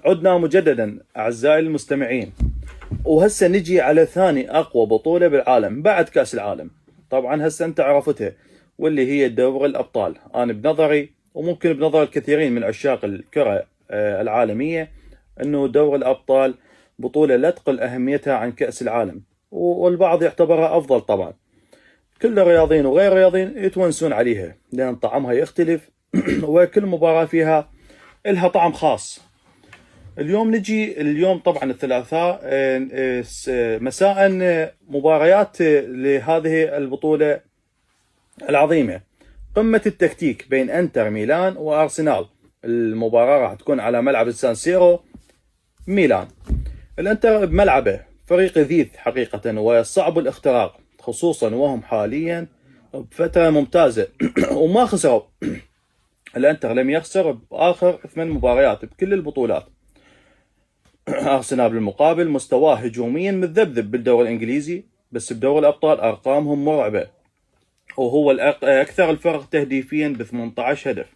عدنا مجددا أعزائي المستمعين، وهسه نجي على ثاني أقوى بطولة بالعالم بعد كأس العالم. طبعا هسه أنت عرفتها، واللي هي دوري الأبطال. أنا بنظري وممكن بنظر الكثيرين من عشاق الكرة العالمية أنه دوري الأبطال بطولة لا تقل أهميتها عن كأس العالم، والبعض يعتبرها أفضل. طبعا كل الرياضيين وغير الرياضيين يتونسون عليها لأن طعمها يختلف وكل مباراة فيها إلها طعم خاص. اليوم طبعا الثلاثاء مساء مباريات لهذه البطولة العظيمة. قمة التكتيك بين انتر ميلان وارسنال. المباراة راح تكون على ملعب السان سيرو ميلان. الانتر بملعبه فريق ذيذ حقيقة وصعب الاختراق، خصوصا وهم حاليا بفترة ممتازة وما خسروا. الانتر لم يخسر بآخر 8 مباريات بكل البطولات. أرسنال بالمقابل مستواه هجوميا متذبذب بالدوري الإنجليزي، بس بدوري الأبطال أرقامهم مرعبة، وهو أكثر الفرق تهديفيا ب 18 هدف.